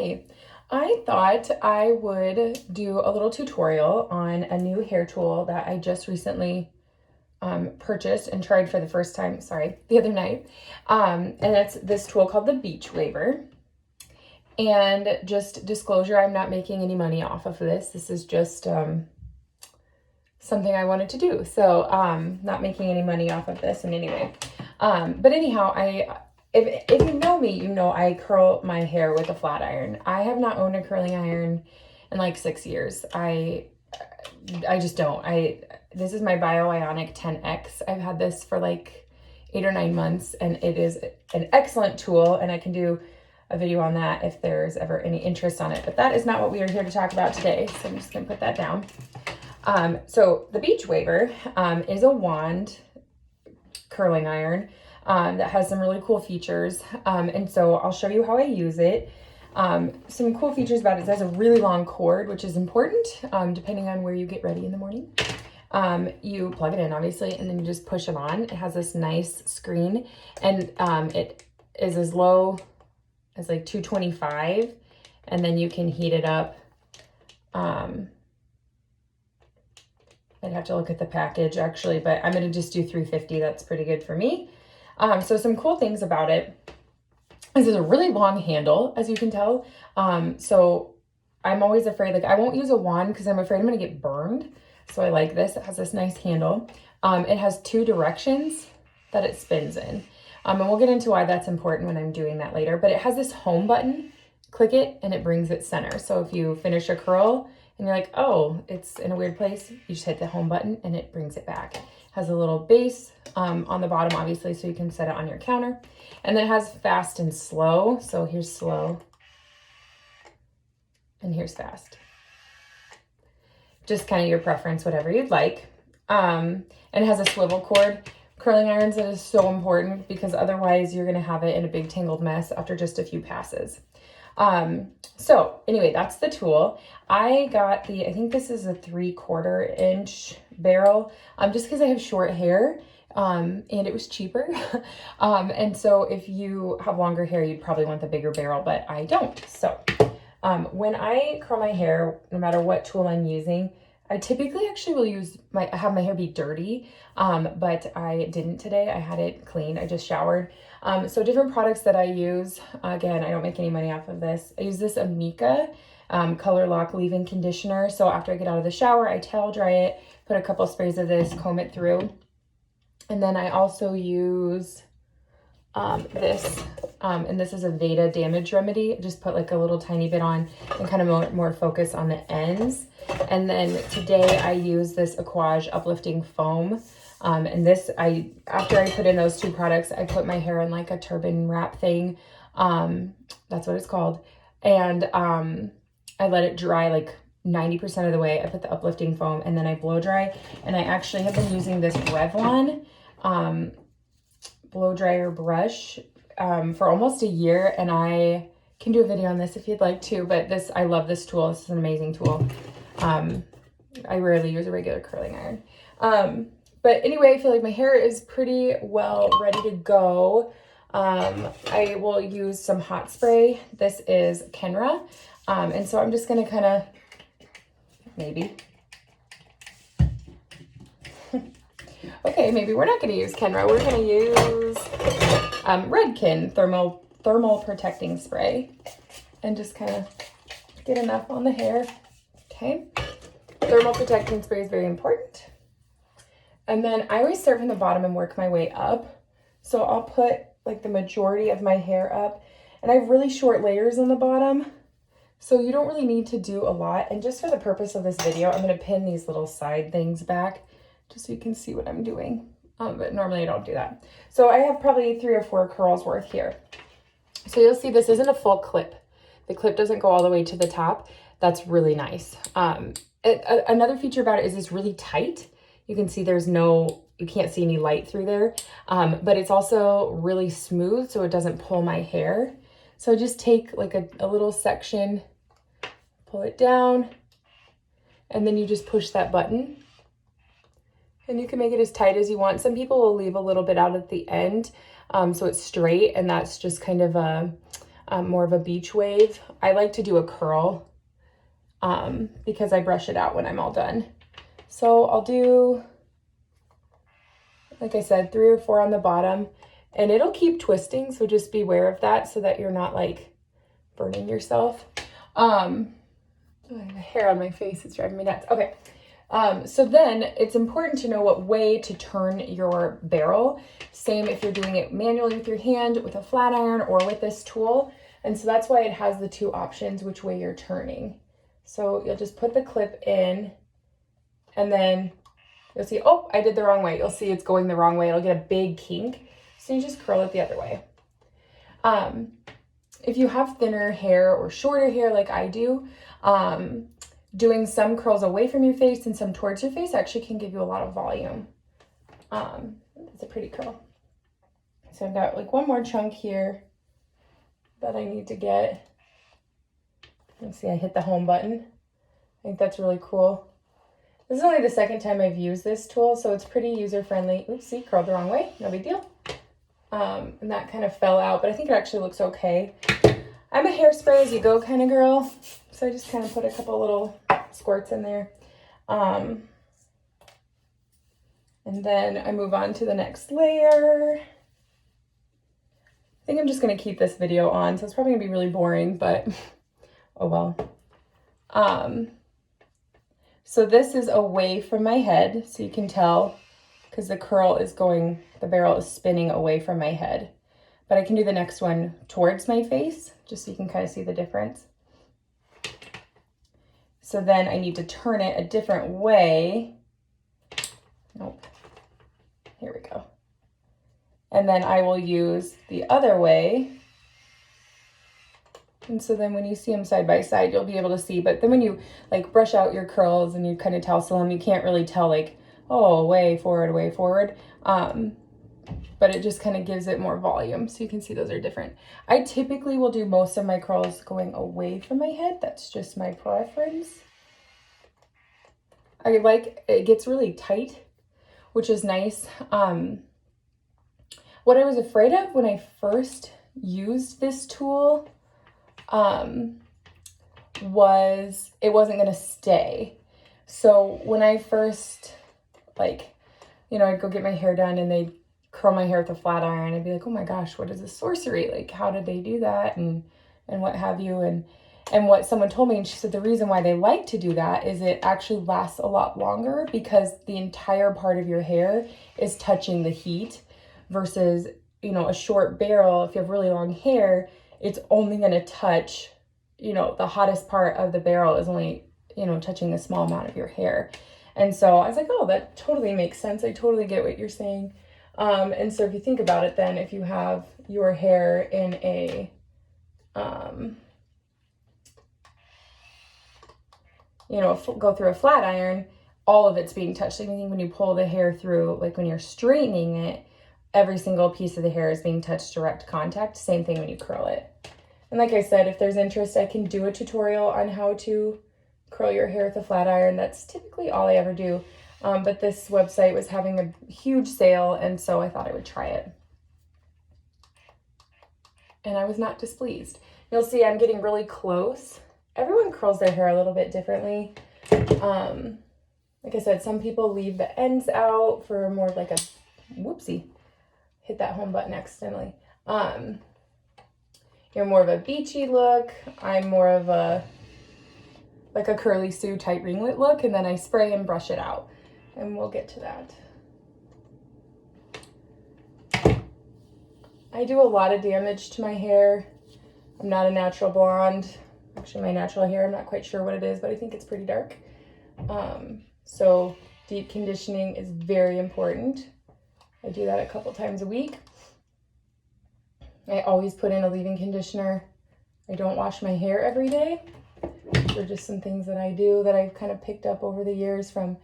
Hi, I thought I would do a little tutorial on a new hair tool that I just recently purchased and tried for the first time, the other night. And it's this tool called the Beachwaver. And just disclosure, I'm not making any money off of this. This is just something I wanted to do. So not making any money off of this in any way. But anyhow, if you know me, you know I curl my hair with a flat iron. I have not owned a curling iron in like 6 years. I just don't. This is my Bioionic 10X. I've had this for like 8 or 9 months, and it is an excellent tool, and I can do a video on that if there's ever any interest on it. But that is not what we are here to talk about today, so I'm just gonna put that down. So the Beachwaver is a wand curling iron that has some really cool features. And so I'll show you how I use it. Some cool features about it. It has a really long cord, which is important depending on where you get ready in the morning. You plug it in, obviously, and then you just push it on. It has this nice screen, and it is as low as like 225, and then you can heat it up. I'd have to look at the package actually, but I'm going to just do 350. That's pretty good for me. So some cool things about it is there's a really long handle, as you can tell. So I'm always afraid, like I won't use a wand because I'm afraid I'm going to get burned. So I like this. It has this nice handle. It has 2 directions that it spins in. And we'll get into why that's important when I'm doing that later. But it has this home button. Click it and it brings it center. So if you finish a curl and you're like, oh, it's in a weird place, you just hit the home button and it brings it back. It has a little base on the bottom, obviously, so you can set it on your counter. And then it has fast and slow. So here's slow and here's fast. Just kind of your preference, whatever you'd like. And it has a swivel cord. Curling irons, that is so important because otherwise you're going to have it in a big tangled mess after just a few passes. So anyway, that's the tool. I got I think this is a 3/4 inch barrel, just because I have short hair, and it was cheaper. And so if you have longer hair, you'd probably want the bigger barrel, but I don't. So, when I curl my hair, no matter what tool I'm using, I typically actually will have my hair be dirty, but I didn't today. I had it clean. I just showered. So different products that I use, again, I don't make any money off of this. I use this Amika Color Lock Leave-In Conditioner. So after I get out of the shower, I towel dry it, put a couple sprays of this, comb it through. And then I also use this, and this is a Veda damage remedy. Just put like a little tiny bit on and kind of more focus on the ends. And then today I use this Aquage uplifting foam. And this, after I put in those 2 products, I put my hair in like a turban wrap thing. That's what it's called. And I let it dry like 90% of the way. I put the uplifting foam and then I blow dry. And I actually have been using this Revlon blow dryer brush for almost a year, and I can do a video on this if you'd like to, but I love this tool. This is an amazing tool. I rarely use a regular curling iron. But anyway, I feel like my hair is pretty well ready to go. I will use some hot spray. This is Kenra. And so I'm just gonna kind of, maybe. Okay, maybe we're not going to use Kenra. We're going to use Redken thermal protecting spray, and just kind of get enough on the hair. Okay, thermal protecting spray is very important. And then I always start from the bottom and work my way up. So I'll put like the majority of my hair up, and I have really short layers on the bottom, so you don't really need to do a lot. And just for the purpose of this video, I'm going to pin these little side things back, just so you can see what I'm doing. But normally I don't do that. So I have probably 3 or 4 curls worth here. So you'll see this isn't a full clip. The clip doesn't go all the way to the top. That's really nice. Another feature about it is it's really tight. You can see you can't see any light through there. But it's also really smooth, so it doesn't pull my hair. So just take like a little section, pull it down, and then you just push that button. And you can make it as tight as you want. Some people will leave a little bit out at the end, so it's straight, and that's just kind of more of a beach wave. I like to do a curl because I brush it out when I'm all done. So I'll do, like I said, 3 or 4 on the bottom, and it'll keep twisting. So just be aware of that so that you're not like burning yourself. I have hair on my face, it's driving me nuts. Okay. So then it's important to know what way to turn your barrel. Same if you're doing it manually with your hand, with a flat iron, or with this tool. And so that's why it has the 2 options, which way you're turning. So you'll just put the clip in, and then you'll see, oh, I did the wrong way. You'll see it's going the wrong way. It'll get a big kink. So you just curl it the other way. If you have thinner hair or shorter hair like I do, doing some curls away from your face and some towards your face actually can give you a lot of volume. It's a pretty curl. So I've got like one more chunk here that I need to get. Let's see, I hit the home button. I think that's really cool. This is only the second time I've used this tool, so it's pretty user-friendly. Oops, see, curled the wrong way, no big deal. And that kind of fell out, but I think it actually looks okay. I'm a hairspray as you go kind of girl, so I just kind of put a couple little squirts in there. And then I move on to the next layer. I think I'm just going to keep this video on, so it's probably going to be really boring, but oh well. So this is away from my head, so you can tell because the curl is going, the barrel is spinning away from my head. But I can do the next one towards my face, just so you can kind of see the difference. So then I need to turn it a different way. Nope. Here we go. And then I will use the other way. And so then when you see them side by side, you'll be able to see. But then when you like brush out your curls and you kind of tousle them, you can't really tell like, oh, way forward, way forward. But it just kind of gives it more volume. So you can see those are different. I typically will do most of my curls going away from my head. That's just my preference. I like, it gets really tight, which is nice. What I was afraid of when I first used this tool was it wasn't going to stay. So when I first, like, you know, I'd go get my hair done and they'd curl my hair with a flat iron. I'd be like, oh my gosh, what is this sorcery? Like, how did they do that? And what have you? And what someone told me, and she said the reason why they like to do that is it actually lasts a lot longer because the entire part of your hair is touching the heat versus, you know, a short barrel. If you have really long hair, it's only going to touch, you know, the hottest part of the barrel is only, you know, touching a small amount of your hair. And so I was like, oh, that totally makes sense. I totally get what you're saying. And so if you think about it, then if you have your hair in a, you know, go through a flat iron, all of it's being touched. I think when you pull the hair through, like when you're straightening it, every single piece of the hair is being touched direct contact. Same thing when you curl it. And like I said, if there's interest, I can do a tutorial on how to curl your hair with a flat iron. That's typically all I ever do. But this website was having a huge sale, and so I thought I would try it. And I was not displeased. You'll see I'm getting really close. Everyone curls their hair a little bit differently. Like I said, some people leave the ends out for more of like a, whoopsie, hit that home button accidentally. You're more of a beachy look. I'm more of a, like a curly Sue tight ringlet look, and then I spray and brush it out. And we'll get to that. I do a lot of damage to my hair. I'm not a natural blonde. Actually, my natural hair, I'm not quite sure what it is, but I think it's pretty dark. So deep conditioning is very important. I do that a couple times a week. I always put in a leave-in conditioner. I don't wash my hair every day. Those are just some things that I do that I've kind of picked up over the years from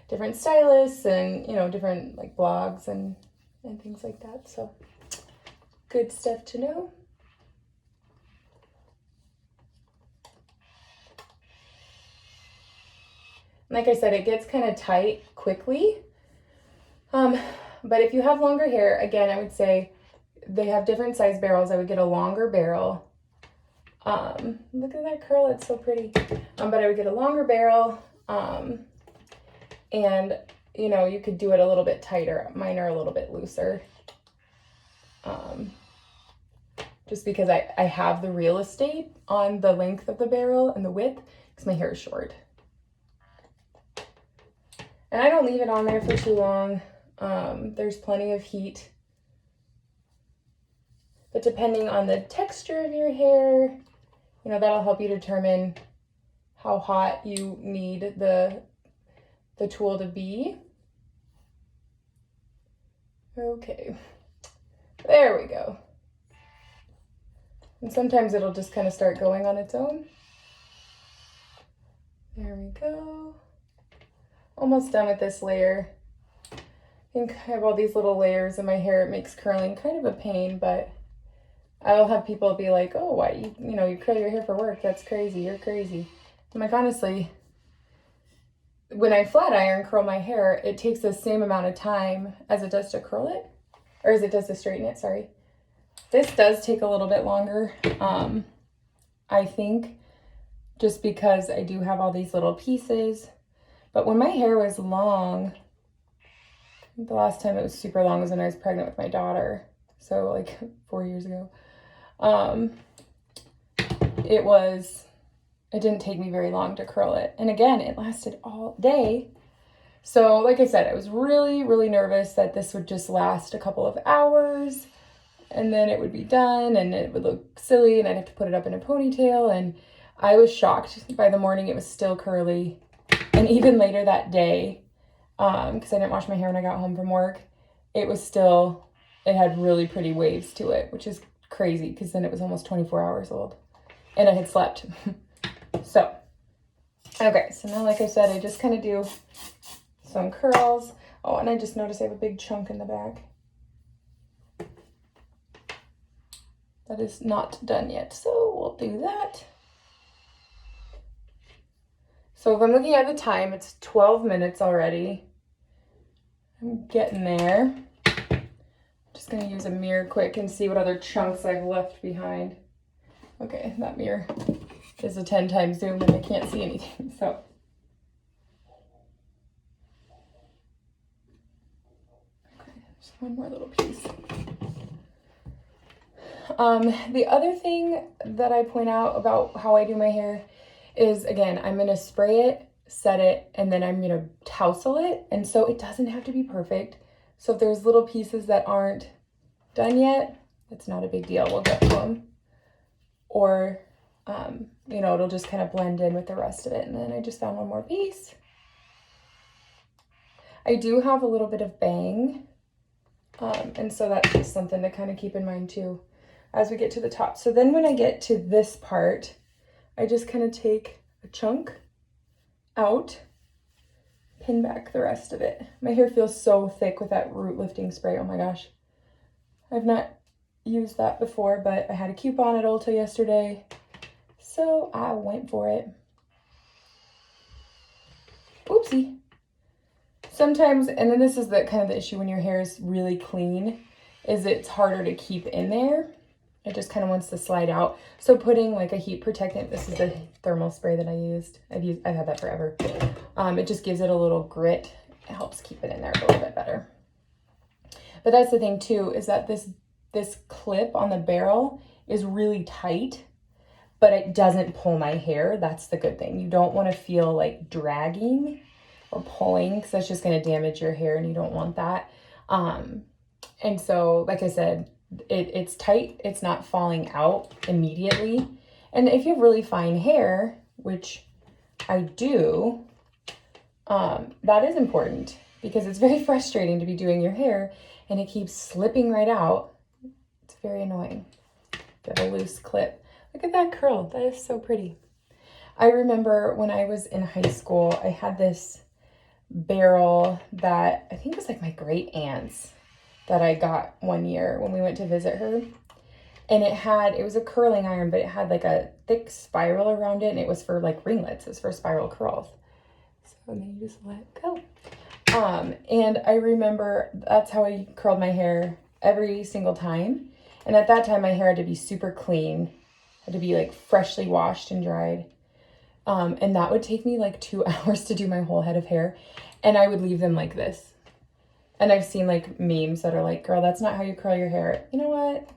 different stylists and, you know, different like blogs and things like that. So good stuff to know. Like I said, it gets kind of tight quickly. But if you have longer hair, again, I would say they have different size barrels. I would get a longer barrel Look at that curl, it's so pretty. But I would get a longer barrel, and you know, you could do it a little bit tighter. Mine are a little bit looser. Just because I have the real estate on the length of the barrel and the width, because my hair is short. And I don't leave it on there for too long. There's plenty of heat. But depending on the texture of your hair, you know, that'll help you determine how hot you need the tool to be. Okay, there we go. And sometimes it'll just kind of start going on its own. There we go. Almost done with this layer. I think I have all these little layers in my hair. It makes curling kind of a pain, but I will have people be like, oh, why, you know, you curl your hair for work. That's crazy. You're crazy. I'm like, honestly, when I flat iron curl my hair, it takes the same amount of time as it does to curl it, or as it does to straighten it, sorry. This does take a little bit longer, I think, just because I do have all these little pieces. But when my hair was long, the last time it was super long was when I was pregnant with my daughter. So like 4 years ago. It didn't take me very long to curl it. And again, it lasted all day. So like I said, I was really, really nervous that this would just last a couple of hours and then it would be done and it would look silly and I'd have to put it up in a ponytail. And I was shocked. By the morning it was still curly. And even later that day, because I didn't wash my hair when I got home from work, it had really pretty waves to it, which is crazy because then it was almost 24 hours old and I had slept. So, okay, so now like I said, I just kind of do some curls. Oh, and I just noticed I have a big chunk in the back. That is not done yet, so we'll do that. So if I'm looking at the time, it's 12 minutes already. I'm getting there. Just gonna use a mirror quick and see what other chunks I've left behind. Okay, that mirror is a 10 times zoom and I can't see anything, so. Okay, just one more little piece. The other thing that I point out about how I do my hair is, again, I'm gonna spray it, set it, and then I'm gonna tousle it. And so it doesn't have to be perfect. So if there's little pieces that aren't done yet, it's not a big deal. We'll get to them. Or, you know, it'll just kind of blend in with the rest of it. And then I just found one more piece. I do have a little bit of bang. And so that's just something to kind of keep in mind too as we get to the top. So then when I get to this part, I just kind of take a chunk out, pin back the rest of it. My hair feels so thick with that root lifting spray. Oh my gosh. I've not used that before, but I had a coupon at Ulta yesterday, so I went for it. Oopsie. Sometimes, and then this is the kind of the issue when your hair is really clean, is it's harder to keep in there. It just kind of wants to slide out. So putting like a heat protectant, this is the thermal spray that I used. I've had that forever. It just gives it a little grit. It helps keep it in there a little bit better. But that's the thing too, is that this clip on the barrel is really tight, but it doesn't pull my hair. That's the good thing. You don't want to feel like dragging or pulling, because that's just going to damage your hair and you don't want that. And so, like I said, it's tight. It's not falling out immediately. And if you have really fine hair, which I do, that is important because it's very frustrating to be doing your hair and it keeps slipping right out. It's very annoying. Got a loose clip. Look at that curl. That is so pretty. I remember when I was in high school, I had this barrel that I think was like my great aunt's that I got one year when we went to visit her. And it was a curling iron, but it had like a thick spiral around it and it was for like ringlets. It was for spiral curls. So then you just let go. And I remember that's how I curled my hair every single time. And at that time, my hair had to be super clean Had to be like freshly washed and dried. And that would take me like 2 hours to do my whole head of hair. And I would leave them like this. And I've seen like memes that are like, girl, that's not how you curl your hair. You know what?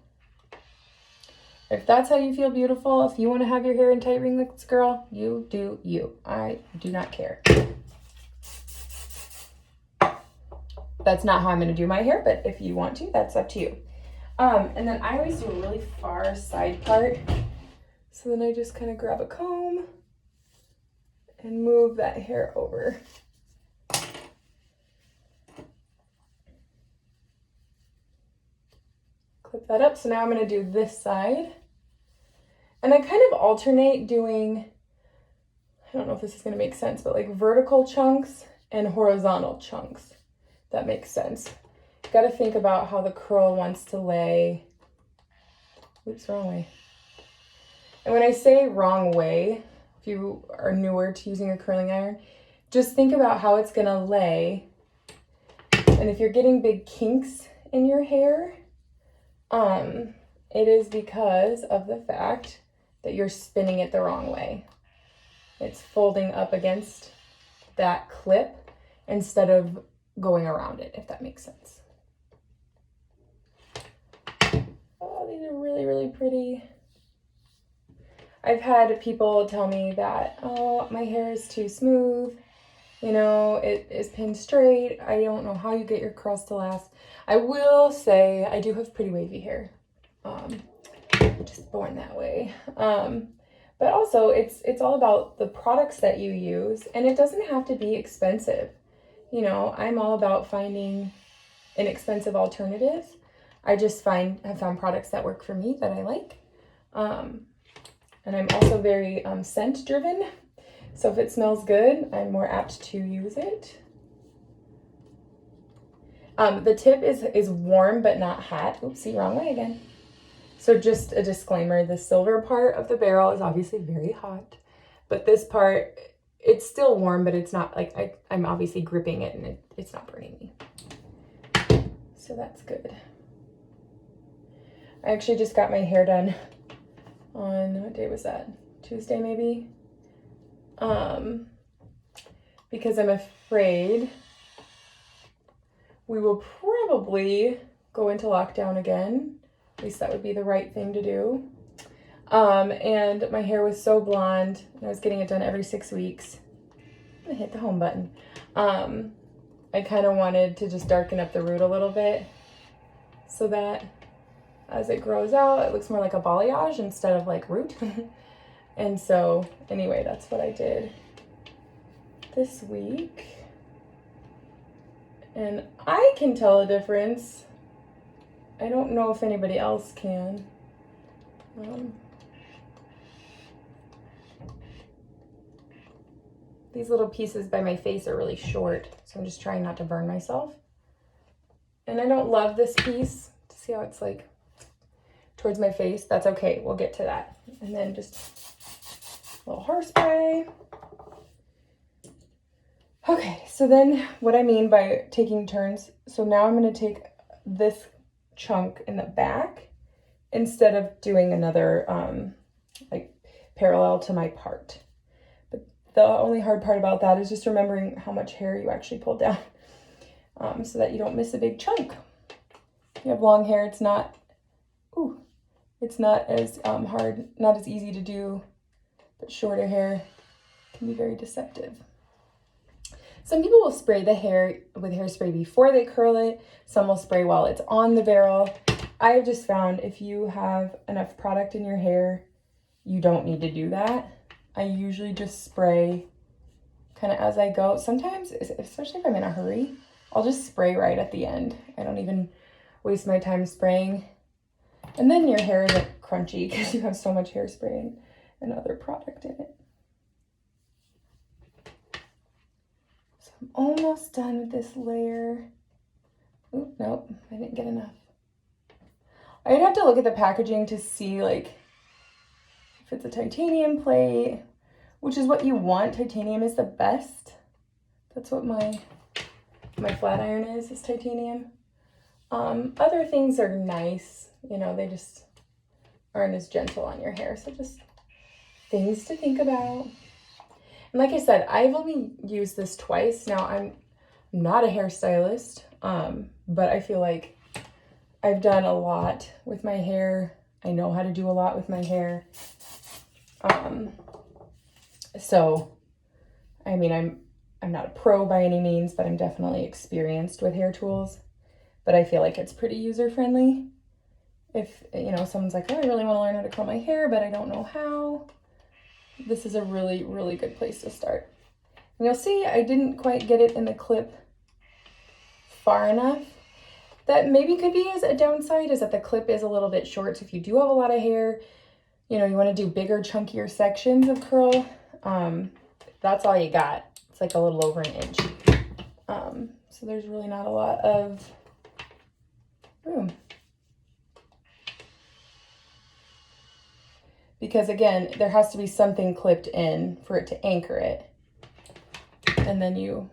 If that's how you feel beautiful, if you want to have your hair in tight ringlets, girl, you do you. I do not care. That's not how I'm going to do my hair, but if you want to, that's up to you. And then I always do a really far side part. So then I just kind of grab a comb and move that hair over. Clip that up. So now I'm going to do this side. And I kind of alternate doing, I don't know if this is going to make sense, but like vertical chunks and horizontal chunks. That makes sense. Got to think about how the curl wants to lay. Oops, wrong way. And when I say wrong way, if you are newer to using a curling iron, just think about how it's going to lay. And if you're getting big kinks in your hair, it is because of the fact that you're spinning it the wrong way. It's folding up against that clip instead of going around it, if that makes sense. Oh, these are really, really pretty. I've had people tell me that, oh, my hair is too smooth. You know, it is pinned straight. I don't know how you get your curls to last. I will say I do have pretty wavy hair. Just born that way. But also it's all about the products that you use, and it doesn't have to be expensive. You know, I'm all about finding inexpensive alternatives. I just have found products that work for me that I like. And I'm also very scent driven. So if it smells good, I'm more apt to use it. The tip is warm but not hot. Oopsie, wrong way again. So just a disclaimer, the silver part of the barrel is obviously very hot, but this part, it's still warm, but it's not like I'm obviously gripping it and it's not burning me. So that's good. I actually just got my hair done on, what day was that? Tuesday maybe? Because I'm afraid we will probably go into lockdown again. At least that would be the right thing to do. And my hair was so blonde, and I was getting it done every 6 weeks. I'm gonna hit the home button. I kind of wanted to just darken up the root a little bit so that as it grows out, it looks more like a balayage instead of like root. And so anyway, that's what I did this week. And I can tell a difference. I don't know if anybody else can. These little pieces by my face are really short, so I'm just trying not to burn myself. And I don't love this piece. To see how it's like towards my face. That's okay. We'll get to that. And then just a little hairspray. Okay, so then what I mean by taking turns, so now I'm going to take this chunk in the back instead of doing another like parallel to my part. But the only hard part about that is just remembering how much hair you actually pulled down so that you don't miss a big chunk. If you have long hair, it's not as hard, not as easy to do, but shorter hair can be very deceptive. Some people will spray the hair with hairspray before they curl it. Some will spray while it's on the barrel. I've just found if you have enough product in your hair, you don't need to do that. I usually just spray kind of as I go. Sometimes, especially if I'm in a hurry, I'll just spray right at the end. I don't even waste my time spraying. And then your hair isn't crunchy because you have so much hairspray and other product in it. I'm almost done with this layer. Oh, nope, I didn't get enough. I'd have to look at the packaging to see like if it's a titanium plate, which is what you want. Titanium is the best. That's what my flat iron is titanium. Other things are nice, you know, they just aren't as gentle on your hair. So just things to think about. And like I said, I've only used this twice. Now, I'm not a hairstylist, but I feel like I've done a lot with my hair. I know how to do a lot with my hair. So, I mean, I'm not a pro by any means, but I'm definitely experienced with hair tools. But I feel like it's pretty user-friendly. If, you know, someone's like, oh, I really want to learn how to curl my hair, but I don't know how, this is a really, really good place to start. And you'll see I didn't quite get it in the clip far enough. That maybe could be as a downside, is that the clip is a little bit short. So if you do have a lot of hair, you know, you want to do bigger, chunkier sections of curl, that's all you got. It's like a little over an inch. So there's really not a lot of room. Because again, there has to be something clipped in for it to anchor it. And then you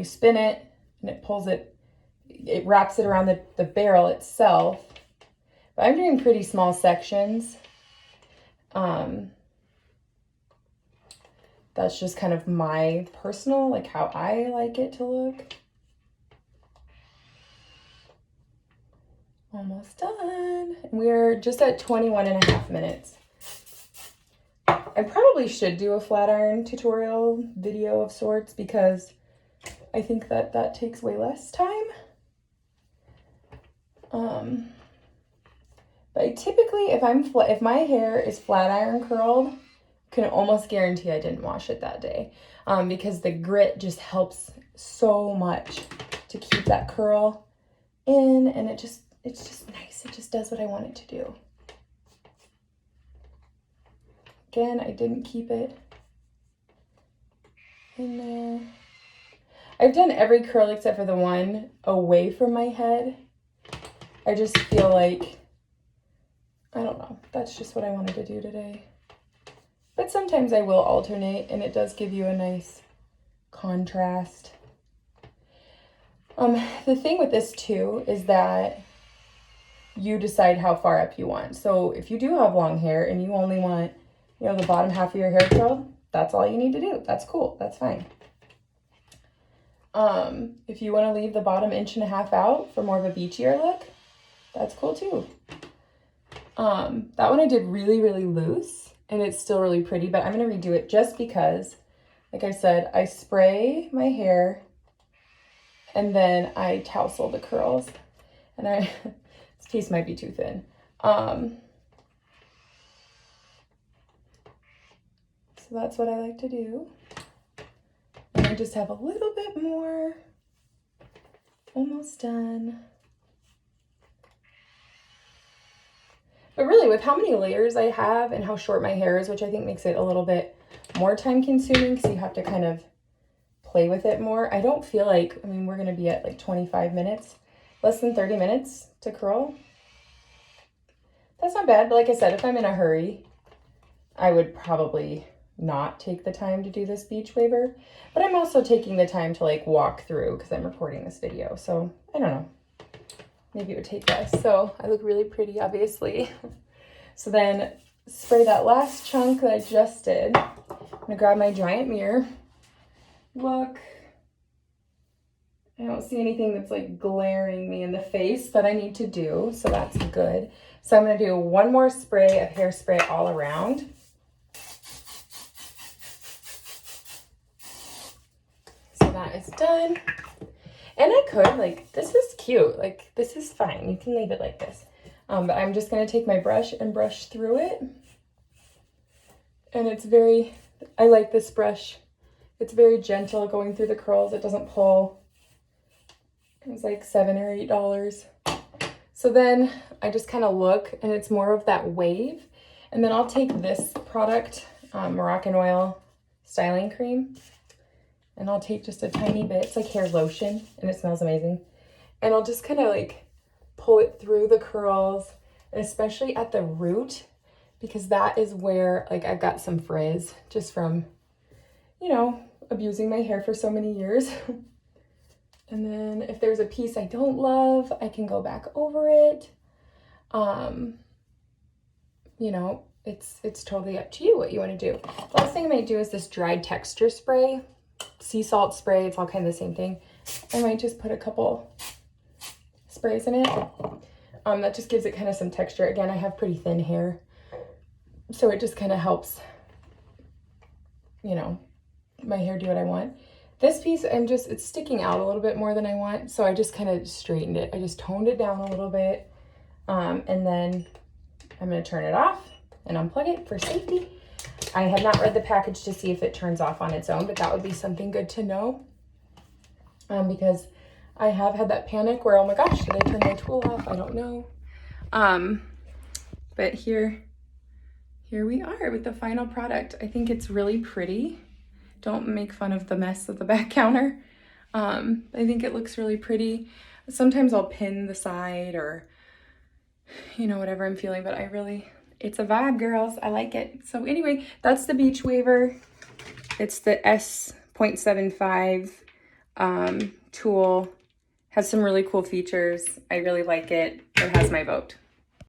spin it and it pulls it, it wraps it around the barrel itself. But I'm doing pretty small sections. That's just kind of my personal, like how I like it to look. Almost done. And we're just at 21.5 minutes. I probably should do a flat iron tutorial video of sorts because I think that takes way less time. But I typically, if my hair is flat iron curled, can almost guarantee I didn't wash it that day, because the grit just helps so much to keep that curl in, and it's just nice. It just does what I want it to do. Again, I didn't keep it in there. I've done every curl except for the one away from my head. I just feel like, I don't know, that's just what I wanted to do today. But sometimes I will alternate, and it does give you a nice contrast. The thing with this too is that you decide how far up you want. So if you do have long hair and you only want, you know, the bottom half of your hair curled, that's all you need to do. That's cool. That's fine. If you want to leave the bottom 1.5 inches out for more of a beachier look, that's cool too. That one I did really, really loose, and it's still really pretty, but I'm going to redo it just because, like I said, I spray my hair and then I tousle the curls, and this piece might be too thin. So that's what I like to do. And I just have a little bit more. Almost done. But really, with how many layers I have and how short my hair is, which I think makes it a little bit more time consuming because you have to kind of play with it more. I don't feel like, I mean, we're going to be at like 25 minutes, less than 30 minutes to curl. That's not bad. But like I said, if I'm in a hurry, I would probably not take the time to do this Beachwaver. But I'm also taking the time to like walk through because I'm recording this video. So I don't know. Maybe it would take less. So I look really pretty, obviously. So then spray that last chunk that I just did. I'm gonna grab my giant mirror. Look, I don't see anything that's like glaring me in the face that I need to do, so that's good. So I'm gonna do one more spray of hairspray all around. So that is done. And I could, like, this is cute. Like, this is fine. You can leave it like this. But I'm just going to take my brush and brush through it. And it's very, I like this brush. It's very gentle going through the curls. It doesn't pull. It was like $7 or $8. So then I just kind of look, and it's more of that wave. And then I'll take this product, Moroccan Oil Styling Cream. And I'll take just a tiny bit. It's like hair lotion, and it smells amazing. And I'll just kind of like pull it through the curls, and especially at the root, because that is where like I've got some frizz just from, you know, abusing my hair for so many years. And then if there's a piece I don't love, I can go back over it. you know, it's totally up to you what you want to do. The last thing I might do is this dried texture spray, sea salt spray. It's all kind of the same thing. I might just put a couple sprays in it. That just gives it kind of some texture. Again, I have pretty thin hair, so it just kind of helps, you know, my hair do what I want. This piece, it's sticking out a little bit more than I want, so I just kind of straightened it. I just toned it down a little bit, and then I'm going to turn it off and unplug it for safety. I have not read the package to see if it turns off on its own, but that would be something good to know, because I have had that panic where, oh my gosh, did I turn my tool off? I don't know. But here we are with the final product. I think it's really pretty. Don't make fun of the mess of the back counter. I think it looks really pretty. Sometimes I'll pin the side or, you know, whatever I'm feeling, but it's a vibe, girls. I like it. So anyway, that's the Beachwaver. It's the S.75 tool. Has some really cool features. I really like it. It has my vote.